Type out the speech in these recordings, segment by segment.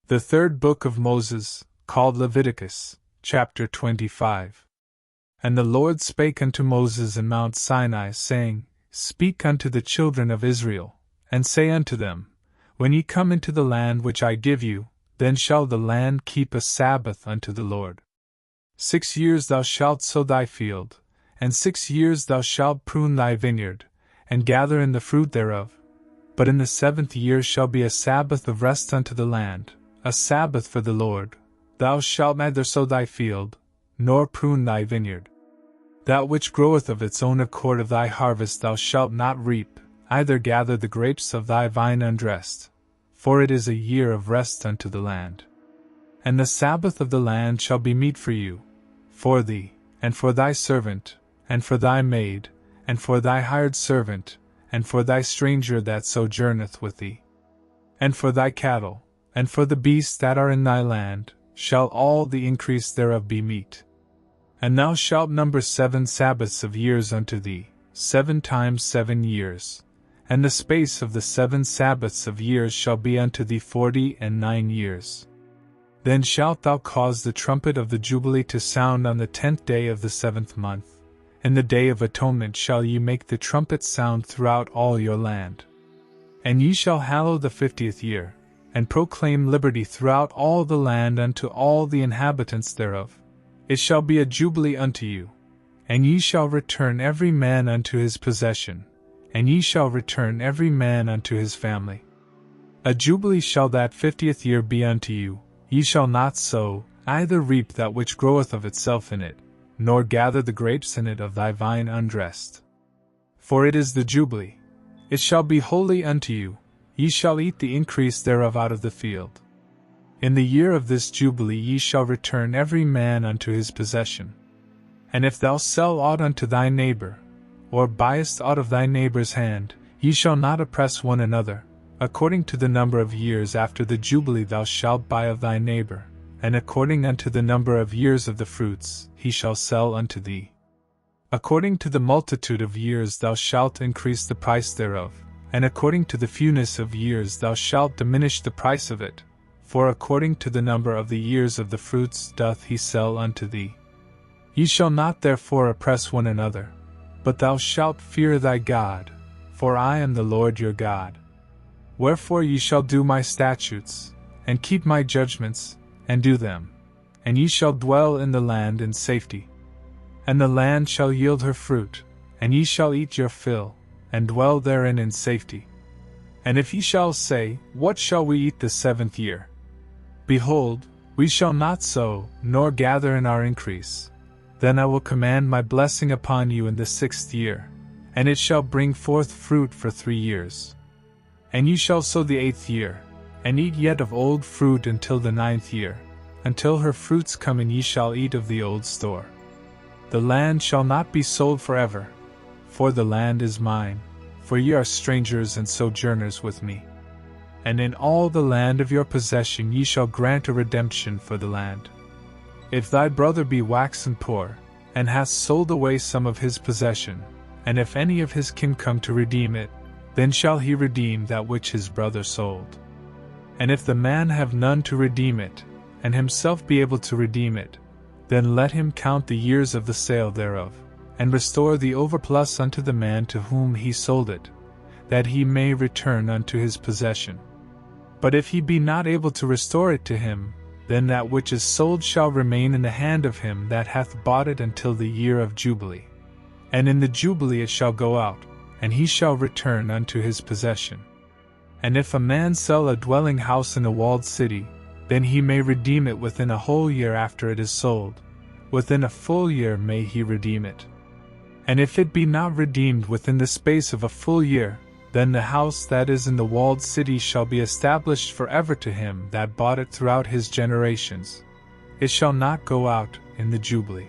The third book of Moses, called Leviticus, chapter 25. And the Lord spake unto Moses in Mount Sinai, saying, Speak unto the children of Israel, and say unto them, When ye come into the land which I give you, then shall the land keep a Sabbath unto the Lord. 6 years thou shalt sow thy field, and 6 years thou shalt prune thy vineyard, and gather in the fruit thereof. But in the 7th year shall be a Sabbath of rest unto the land, a Sabbath for the Lord. Thou shalt neither sow thy field, nor prune thy vineyard. That which groweth of its own accord of thy harvest thou shalt not reap, either gather the grapes of thy vine undressed. For it is a year of rest unto the land. And the Sabbath of the land shall be meat for you, for thee, and for thy servant, and for thy maid, and for thy hired servant, and for thy stranger that sojourneth with thee. And for thy cattle, and for the beasts that are in thy land, shall all the increase thereof be meat. And thou shalt number 7 Sabbaths of years unto thee, 7 times 7 years. And the space of the 7 Sabbaths of years shall be unto thee 49 years. Then shalt thou cause the trumpet of the Jubilee to sound on the 10th day of the 7th month. In the day of atonement shall ye make the trumpet sound throughout all your land. And ye shall hallow the 50th year, and proclaim liberty throughout all the land unto all the inhabitants thereof. It shall be a jubilee unto you, and ye shall return every man unto his possession, and ye shall return every man unto his family. A jubilee shall that 50th year be unto you. Ye shall not sow, either reap that which groweth of itself in it, nor gather the grapes in it of thy vine undressed. For it is the jubilee. It shall be holy unto you. Ye shall eat the increase thereof out of the field. In the year of this jubilee ye shall return every man unto his possession. And if thou sell aught unto thy neighbor, or buyest aught of thy neighbor's hand, ye shall not oppress one another. According to the number of years after the jubilee thou shalt buy of thy neighbor, and according unto the number of years of the fruits he shall sell unto thee. According to the multitude of years thou shalt increase the price thereof, and according to the fewness of years thou shalt diminish the price of it, for according to the number of the years of the fruits doth he sell unto thee. Ye shall not therefore oppress one another, but thou shalt fear thy God, for I am the Lord your God. Wherefore ye shall do my statutes, and keep my judgments, and do them, and ye shall dwell in the land in safety. And the land shall yield her fruit, and ye shall eat your fill, and dwell therein in safety. And if ye shall say, What shall we eat the 7th year? Behold, we shall not sow, nor gather in our increase. Then I will command my blessing upon you in the 6th year, and it shall bring forth fruit for 3 years. And ye shall sow the 8th year, and eat yet of old fruit until the 9th year, until her fruits come, and ye shall eat of the old store. The land shall not be sold forever, for the land is mine, for ye are strangers and sojourners with me. And in all the land of your possession ye shall grant a redemption for the land. If thy brother be waxen poor, and hath sold away some of his possession, and if any of his kin come to redeem it, then shall he redeem that which his brother sold. And if the man have none to redeem it, and himself be able to redeem it, then let him count the years of the sale thereof, and restore the overplus unto the man to whom he sold it, that he may return unto his possession. But if he be not able to restore it to him, then that which is sold shall remain in the hand of him that hath bought it until the year of Jubilee. And in the Jubilee it shall go out, and he shall return unto his possession. And if a man sell a dwelling house in a walled city, then he may redeem it within a whole year after it is sold. Within a full year may he redeem it. And if it be not redeemed within the space of a full year, then the house that is in the walled city shall be established forever to him that bought it throughout his generations. It shall not go out in the Jubilee.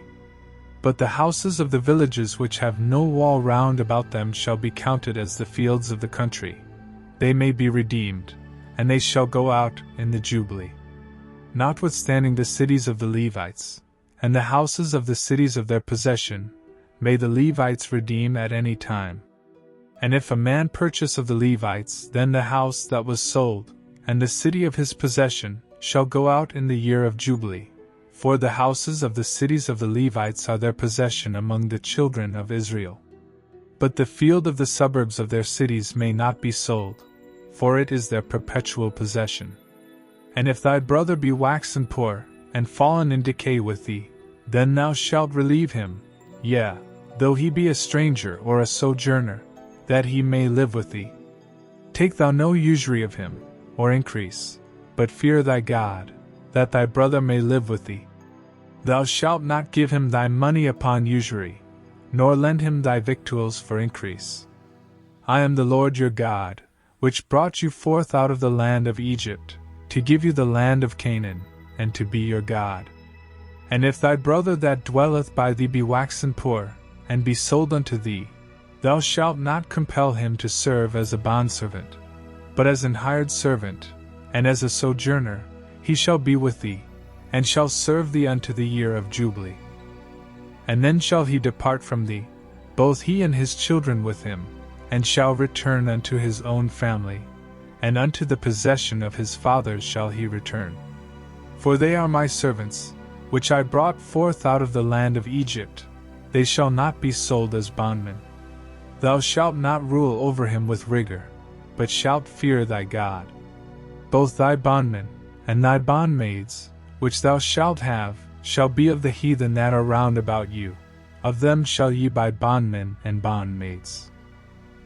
But the houses of the villages which have no wall round about them shall be counted as the fields of the country. They may be redeemed, and they shall go out in the Jubilee. Notwithstanding the cities of the Levites, and the houses of the cities of their possession, may the Levites redeem at any time. And if a man purchase of the Levites, then the house that was sold, and the city of his possession, shall go out in the year of Jubilee, for the houses of the cities of the Levites are their possession among the children of Israel. But the field of the suburbs of their cities may not be sold, for it is their perpetual possession. And if thy brother be waxen poor, and fallen in decay with thee, then thou shalt relieve him, yea, though he be a stranger or a sojourner, that he may live with thee. Take thou no usury of him, or increase, but fear thy God, that thy brother may live with thee. Thou shalt not give him thy money upon usury, nor lend him thy victuals for increase. I am the Lord your God, which brought you forth out of the land of Egypt, to give you the land of Canaan, and to be your God. And if thy brother that dwelleth by thee be waxen poor, and be sold unto thee, thou shalt not compel him to serve as a bondservant, but as an hired servant, and as a sojourner, he shall be with thee, and shall serve thee unto the year of Jubilee. And then shall he depart from thee, both he and his children with him, and shall return unto his own family, and unto the possession of his fathers shall he return. For they are my servants, which I brought forth out of the land of Egypt, they shall not be sold as bondmen. Thou shalt not rule over him with rigor, but shalt fear thy God. Both thy bondmen, and thy bondmaids, which thou shalt have, shall be of the heathen that are round about you, of them shall ye buy bondmen and bondmaids.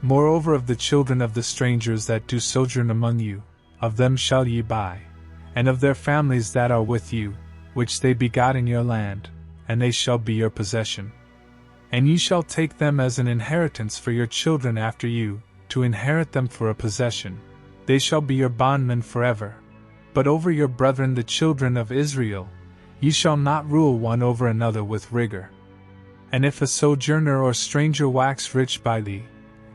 Moreover of the children of the strangers that do sojourn among you, of them shall ye buy, and of their families that are with you, which they begot in your land, and they shall be your possession. And ye shall take them as an inheritance for your children after you, to inherit them for a possession. They shall be your bondmen forever. But over your brethren the children of Israel, ye shall not rule one over another with rigor. And if a sojourner or stranger wax rich by thee,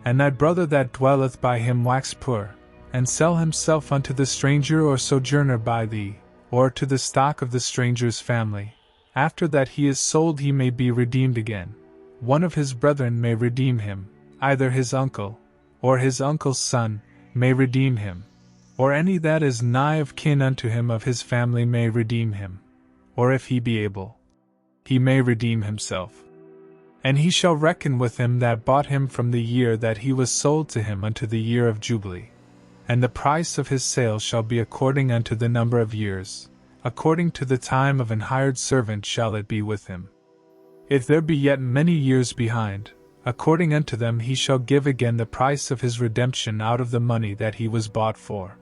and thy brother that dwelleth by him wax poor, and sell himself unto the stranger or sojourner by thee, or to the stock of the stranger's family, after that he is sold he may be redeemed again. One of his brethren may redeem him, either his uncle, or his uncle's son, may redeem him, or any that is nigh of kin unto him of his family may redeem him, or if he be able, he may redeem himself. And he shall reckon with him that bought him from the year that he was sold to him unto the year of Jubilee. And the price of his sale shall be according unto the number of years, according to the time of an hired servant shall it be with him. If there be yet many years behind, according unto them he shall give again the price of his redemption out of the money that he was bought for.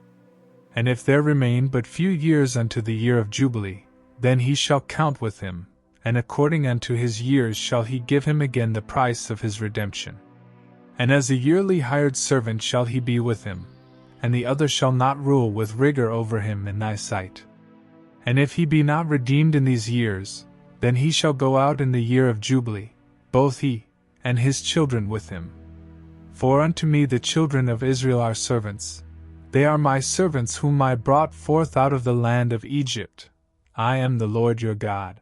And if there remain but few years unto the year of Jubilee, then he shall count with him, and according unto his years shall he give him again the price of his redemption. And as a yearly hired servant shall he be with him, and the other shall not rule with rigor over him in thy sight. And if he be not redeemed in these years, then he shall go out in the year of Jubilee, both he, and his children with him. For unto me the children of Israel are servants, they are my servants whom I brought forth out of the land of Egypt. I am the Lord your God.